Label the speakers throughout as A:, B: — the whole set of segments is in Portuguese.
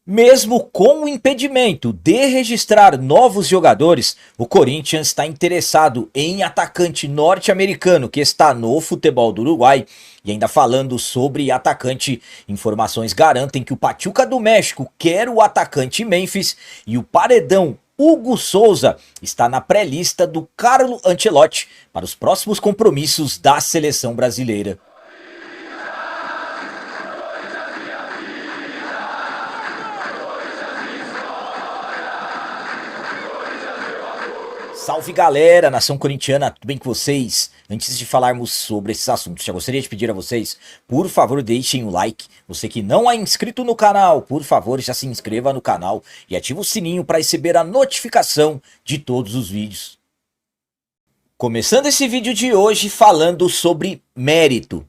A: Mesmo com o impedimento de registrar novos jogadores, o Corinthians está interessado em atacante norte-americano que está no futebol do Uruguai. E ainda falando sobre atacante, informações garantem que o Pachuca do México quer o atacante Memphis e o paredão Hugo Souza está na pré-lista do Carlo Ancelotti para os próximos compromissos da seleção brasileira. Salve galera, nação corintiana, tudo bem com vocês? Antes de falarmos sobre esses assuntos, já gostaria de pedir a vocês, por favor deixem o like. Você que não é inscrito no canal, por favor já se inscreva no canal e ative o sininho para receber a notificação de todos os vídeos. Começando esse vídeo de hoje falando sobre mérito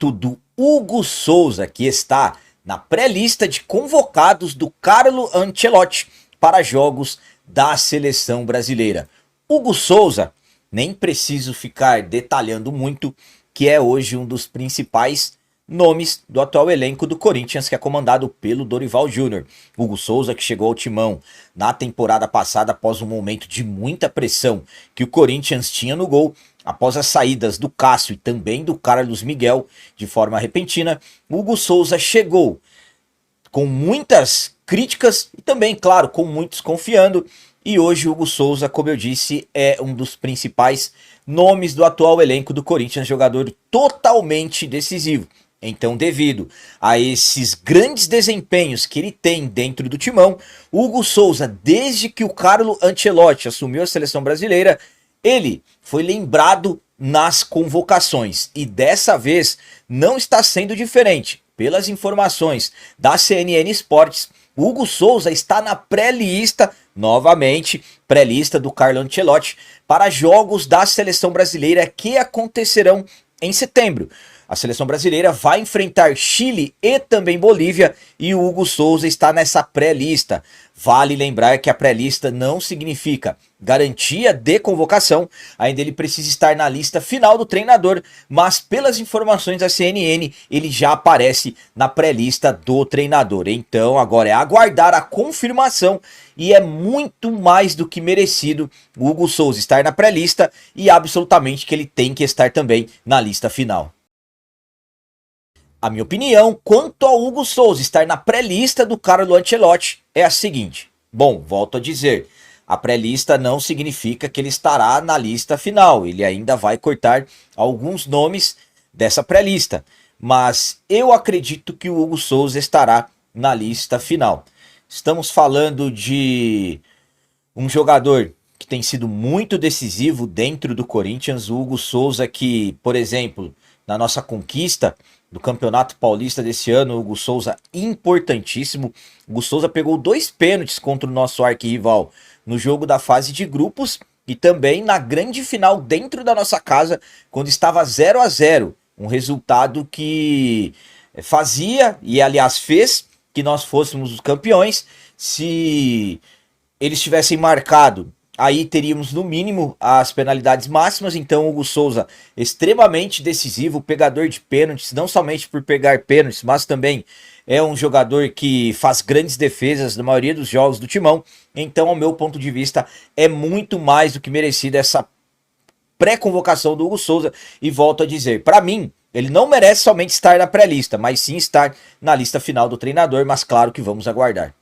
A: do Hugo Souza, que está na pré-lista de convocados do Carlo Ancelotti para jogos da seleção brasileira. Hugo Souza, nem preciso ficar detalhando muito, que é hoje um dos principais nomes do atual elenco do Corinthians, que é comandado pelo Dorival Júnior. Hugo Souza, que chegou ao timão na temporada passada após um momento de muita pressão que o Corinthians tinha no gol, após as saídas do Cássio e também do Carlos Miguel de forma repentina. Hugo Souza chegou com muitas críticas e também, claro, com muitos confiando. E hoje o Hugo Souza, como eu disse, é um dos principais nomes do atual elenco do Corinthians, jogador totalmente decisivo. Então, devido a esses grandes desempenhos que ele tem dentro do timão, o Hugo Souza, desde que o Carlo Ancelotti assumiu a seleção brasileira, ele foi lembrado nas convocações. E dessa vez não está sendo diferente. Pelas informações da CNN Esportes, Hugo Souza está na pré-lista, novamente, pré-lista do Carlo Ancelotti, para jogos da seleção brasileira que acontecerão em setembro. A seleção brasileira vai enfrentar Chile e também Bolívia e o Hugo Souza está nessa pré-lista. Vale lembrar que a pré-lista não significa garantia de convocação, ainda ele precisa estar na lista final do treinador, mas pelas informações da CNN, ele já aparece na pré-lista do treinador. Então agora é aguardar a confirmação e é muito mais do que merecido o Hugo Souza estar na pré-lista e absolutamente que ele tem que estar também na lista final. A minha opinião quanto ao Hugo Souza estar na pré-lista do Carlo Ancelotti é a seguinte. Bom, volto a dizer, a pré-lista não significa que ele estará na lista final. Ele ainda vai cortar alguns nomes dessa pré-lista. Mas eu acredito que o Hugo Souza estará na lista final. Estamos falando de um jogador que tem sido muito decisivo dentro do Corinthians. O Hugo Souza que, por exemplo, na nossa conquista do Campeonato Paulista desse ano, o Hugo Souza importantíssimo. O Hugo Souza pegou 2 pênaltis contra o nosso arquirrival no jogo da fase de grupos e também na grande final dentro da nossa casa, quando estava 0-0. Um resultado que fazia, e aliás fez, que nós fôssemos os campeões. Se eles tivessem marcado, aí teríamos no mínimo as penalidades máximas. Então o Hugo Souza extremamente decisivo, pegador de pênaltis, não somente por pegar pênaltis, mas também é um jogador que faz grandes defesas na maioria dos jogos do timão. Então, ao meu ponto de vista, é muito mais do que merecida essa pré-convocação do Hugo Souza. E volto a dizer, para mim, ele não merece somente estar na pré-lista, mas sim estar na lista final do treinador, mas claro que vamos aguardar.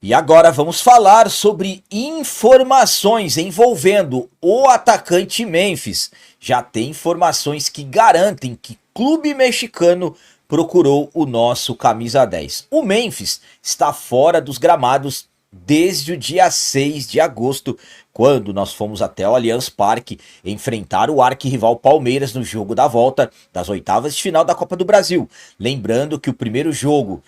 A: E agora vamos falar sobre informações envolvendo o atacante Memphis. Já tem informações que garantem que clube mexicano procurou o nosso camisa 10. O Memphis está fora dos gramados desde o dia 6 de agosto, quando nós fomos até o Allianz Parque enfrentar o arquirrival Palmeiras no jogo da volta das oitavas de final da Copa do Brasil. Lembrando que o primeiro jogo,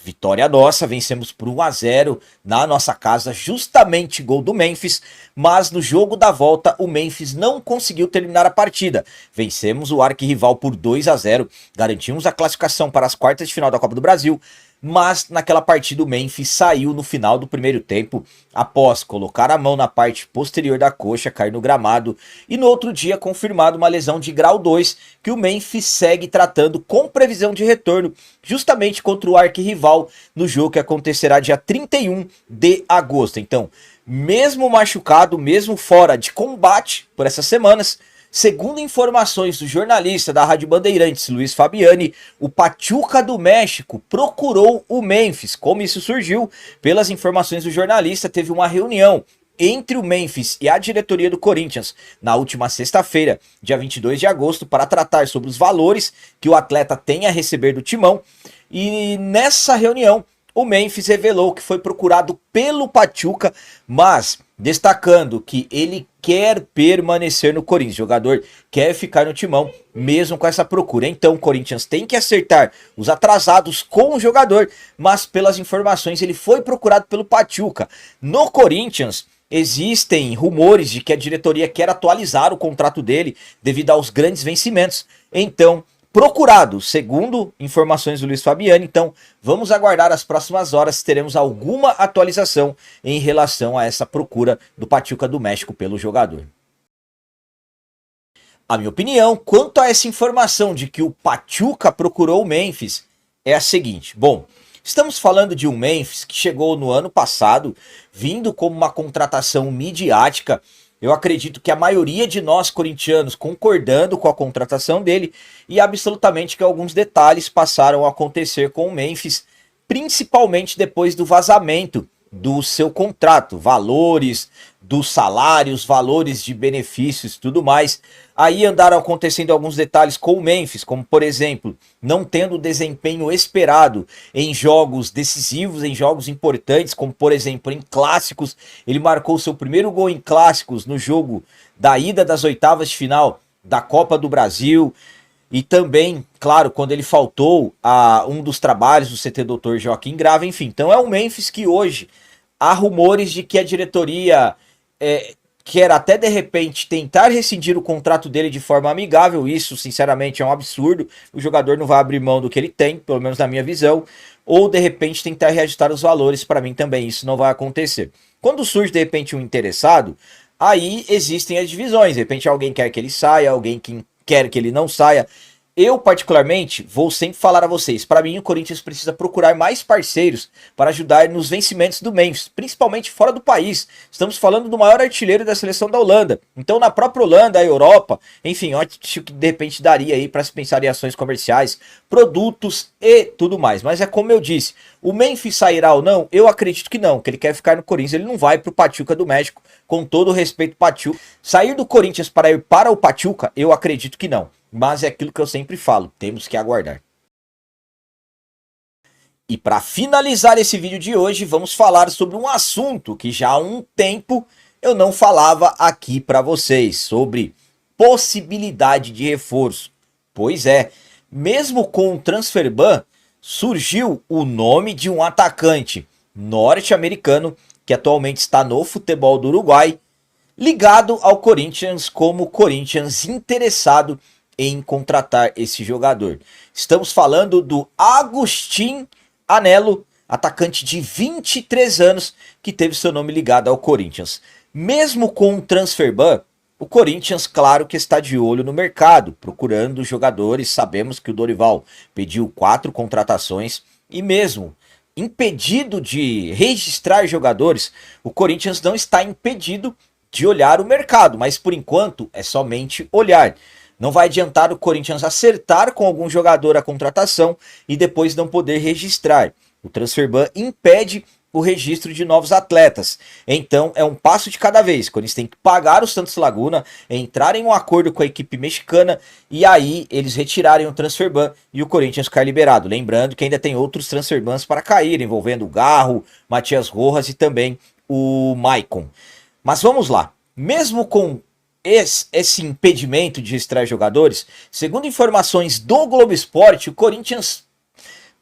A: vitória nossa, vencemos por 1-0 na nossa casa, justamente gol do Memphis, mas no jogo da volta o Memphis não conseguiu terminar a partida. Vencemos o arquirrival por 2-0, garantimos a classificação para as quartas de final da Copa do Brasil, mas naquela partida o Memphis saiu no final do primeiro tempo, após colocar a mão na parte posterior da coxa, cair no gramado, e no outro dia confirmado uma lesão de grau 2, que o Memphis segue tratando com previsão de retorno, justamente contra o arquirrival no jogo que acontecerá dia 31 de agosto. Então, mesmo machucado, mesmo fora de combate por essas semanas, segundo informações do jornalista da Rádio Bandeirantes, Luiz Fabiani, o Pachuca do México procurou o Memphis. Como isso surgiu? Pelas informações do jornalista, teve uma reunião entre o Memphis e a diretoria do Corinthians na última sexta-feira, dia 22 de agosto, para tratar sobre os valores que o atleta tem a receber do timão. E nessa reunião, o Memphis revelou que foi procurado pelo Pachuca, mas destacando que ele quer permanecer no Corinthians. O jogador quer ficar no timão, mesmo com essa procura. Então o Corinthians tem que acertar os atrasados com o jogador, mas pelas informações ele foi procurado pelo Pachuca. No Corinthians existem rumores de que a diretoria quer atualizar o contrato dele devido aos grandes vencimentos. Então, procurado, segundo informações do Luiz Fabiani. Então, vamos aguardar as próximas horas se teremos alguma atualização em relação a essa procura do Pachuca do México pelo jogador. A minha opinião quanto a essa informação de que o Pachuca procurou o Memphis é a seguinte. Bom, estamos falando de um Memphis que chegou no ano passado, vindo como uma contratação midiática. Eu acredito que a maioria de nós corintianos concordando com a contratação dele, e absolutamente que alguns detalhes passaram a acontecer com o Memphis, principalmente depois do vazamento do seu contrato, valores dos salários, valores de benefícios e tudo mais. Aí andaram acontecendo alguns detalhes com o Memphis, como por exemplo, não tendo o desempenho esperado em jogos decisivos, em jogos importantes, como por exemplo em clássicos. Ele marcou seu primeiro gol em clássicos no jogo da ida das oitavas de final da Copa do Brasil. E também, claro, quando ele faltou a um dos trabalhos do CT Dr. Joaquim Grava, enfim. Então é o Memphis que hoje há rumores de que a diretoria quer até de repente tentar rescindir o contrato dele de forma amigável. Isso sinceramente é um absurdo. O jogador não vai abrir mão do que ele tem, pelo menos na minha visão. Ou de repente tentar reajustar os valores. Para mim também isso não vai acontecer. Quando surge de repente um interessado, aí existem as divisões. De repente alguém quer que ele saia, alguém que quer que ele não saia. Eu, particularmente, vou sempre falar a vocês, para mim o Corinthians precisa procurar mais parceiros para ajudar nos vencimentos do Memphis, principalmente fora do país. Estamos falando do maior artilheiro da seleção da Holanda. Então, na própria Holanda, a Europa, enfim, eu acho que de repente daria aí para se pensar em ações comerciais, produtos e tudo mais. Mas é como eu disse, o Memphis sairá ou não? Eu acredito que não, que ele quer ficar no Corinthians, ele não vai para o Pachuca do México, com todo o respeito Pachuca. Sair do Corinthians para ir para o Pachuca, eu acredito que não. Mas é aquilo que eu sempre falo, temos que aguardar. E para finalizar esse vídeo de hoje, vamos falar sobre um assunto que já há um tempo eu não falava aqui para vocês, sobre possibilidade de reforço. Pois é, mesmo com o transfer ban, surgiu o nome de um atacante norte-americano que atualmente está no futebol do Uruguai, ligado ao Corinthians como Corinthians interessado em contratar esse jogador. Estamos falando do Agustín Anello, atacante de 23 anos, que teve seu nome ligado ao Corinthians. Mesmo com o transfer ban, o Corinthians, claro que está de olho no mercado, procurando jogadores. Sabemos que o Dorival pediu 4 contratações e mesmo impedido de registrar jogadores, o Corinthians não está impedido de olhar o mercado, mas por enquanto é somente olhar. Não vai adiantar o Corinthians acertar com algum jogador a contratação e depois não poder registrar. O transfer ban impede o registro de novos atletas. Então é um passo de cada vez. O Corinthians tem que pagar o Santos Laguna, entrar em um acordo com a equipe mexicana e aí eles retirarem o transfer ban e o Corinthians ficar liberado. Lembrando que ainda tem outros transfer bans para cair, envolvendo o Garro, Matias Rojas e também o Maicon. Mas vamos lá. Mesmo com esse impedimento de registrar jogadores, segundo informações do Globo Esporte, o Corinthians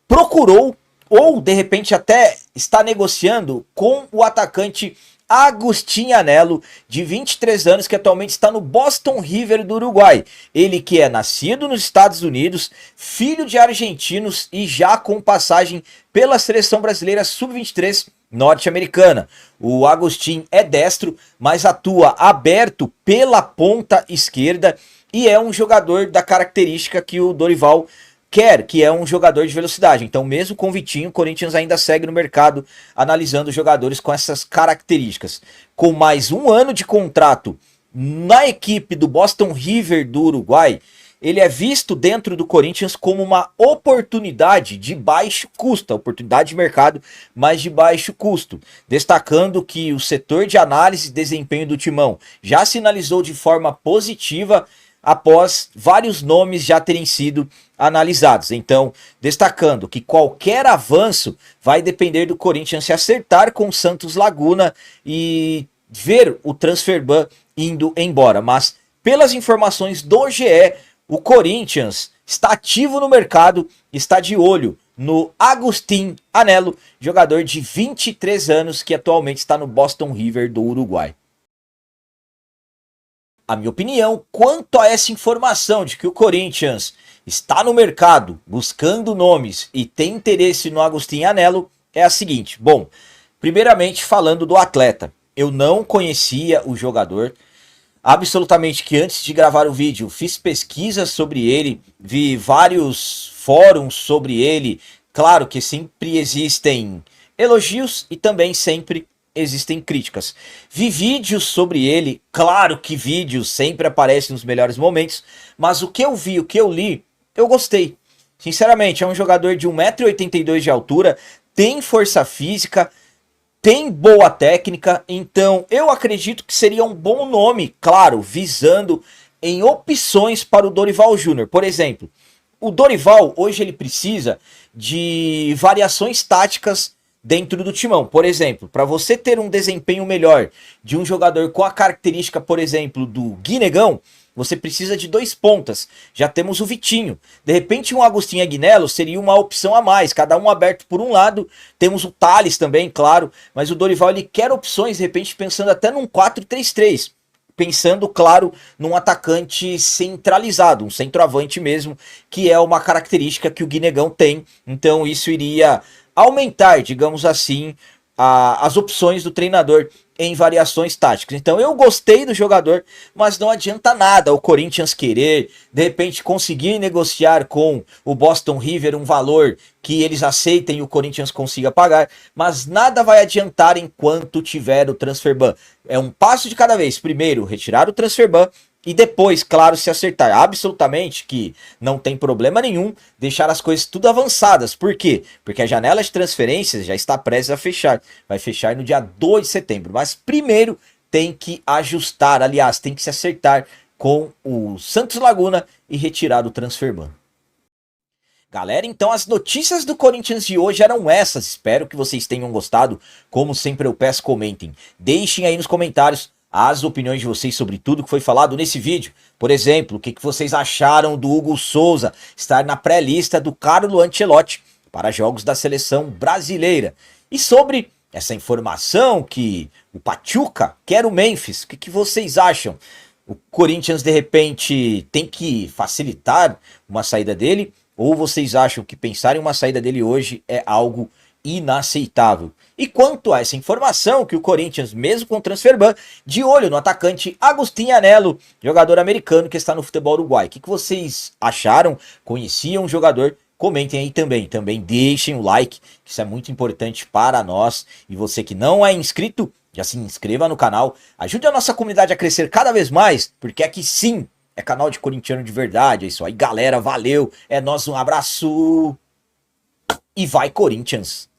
A: procurou ou de repente até está negociando com o atacante Agustín Anello, de 23 anos, que atualmente está no Boston River do Uruguai. Ele que é nascido nos Estados Unidos, filho de argentinos e já com passagem pela seleção brasileira sub-23 norte-americana. O Agustín é destro, mas atua aberto pela ponta esquerda e é um jogador da característica que o Dorival quer, que é um jogador de velocidade. Então, mesmo com o Vitinho, o Corinthians ainda segue no mercado analisando jogadores com essas características. Com mais um ano de contrato na equipe do Boston River do Uruguai, ele é visto dentro do Corinthians como uma oportunidade de baixo custo, oportunidade de mercado, mas de baixo custo. Destacando que o setor de análise e desempenho do Timão já sinalizou de forma positiva após vários nomes já terem sido analisados. Então, destacando que qualquer avanço vai depender do Corinthians se acertar com o Santos Laguna e ver o transfer ban indo embora. Mas, pelas informações do GE, o Corinthians está ativo no mercado, está de olho no Agustín Anello, jogador de 23 anos que atualmente está no Boston River do Uruguai. A minha opinião quanto a essa informação de que o Corinthians está no mercado buscando nomes e tem interesse no Agustín Anello é a seguinte. Bom, primeiramente falando do atleta, eu não conhecia o jogador, absolutamente que antes de gravar o vídeo fiz pesquisas sobre ele, vi vários fóruns sobre ele, claro que sempre existem elogios e também sempre existem críticas. Vi vídeos sobre ele, claro que vídeos sempre aparecem nos melhores momentos, mas o que eu vi, o que eu li, eu gostei. Sinceramente, é um jogador de 1,82 m de altura, tem força física, tem boa técnica, então eu acredito que seria um bom nome, claro, visando em opções para o Dorival Júnior. Por exemplo, o Dorival hoje ele precisa de variações táticas dentro do timão. Por exemplo, para você ter um desempenho melhor de um jogador com a característica, por exemplo, do Guinegão, você precisa de 2 pontas. Já temos o Vitinho. De repente, um Agustín Anello seria uma opção a mais, cada um aberto por um lado. Temos o Thales também, claro, mas o Dorival ele quer opções, de repente, pensando até num 4-3-3. Pensando, claro, num atacante centralizado, um centroavante mesmo, que é uma característica que o Guinegão tem. Então, isso iria aumentar, digamos assim, as opções do treinador em variações táticas. Então eu gostei do jogador, mas não adianta nada o Corinthians querer, de repente conseguir negociar com o Boston River um valor que eles aceitem e o Corinthians consiga pagar, mas nada vai adiantar enquanto tiver o transfer ban. É um passo de cada vez. Primeiro, retirar o transfer ban, e depois, claro, se acertar absolutamente, que não tem problema nenhum, deixar as coisas tudo avançadas. Por quê? Porque a janela de transferências já está prestes a fechar. Vai fechar no dia 2 de setembro. Mas primeiro tem que ajustar, aliás, tem que se acertar com o Santos Laguna e retirar o transfer ban. Galera, então as notícias do Corinthians de hoje eram essas. Espero que vocês tenham gostado. Como sempre eu peço, comentem. Deixem aí nos comentários as opiniões de vocês sobre tudo que foi falado nesse vídeo. Por exemplo, o que vocês acharam do Hugo Souza estar na pré-lista do Carlo Ancelotti para jogos da seleção brasileira. E sobre essa informação que o Pachuca quer o Memphis, o que vocês acham? O Corinthians de repente tem que facilitar uma saída dele? Ou vocês acham que pensar em uma saída dele hoje é algo inaceitável? E quanto a essa informação que o Corinthians, mesmo com o transfer ban, de olho no atacante Agustín Anello, jogador americano que está no futebol uruguai. O que vocês acharam? Conheciam o jogador? Comentem aí também. Também deixem o like, que isso é muito importante para nós. E você que não é inscrito, já se inscreva no canal. Ajude a nossa comunidade a crescer cada vez mais, porque aqui sim é canal de corintiano de verdade. É isso aí, galera. Valeu. É nóis, um abraço. E vai, Corinthians!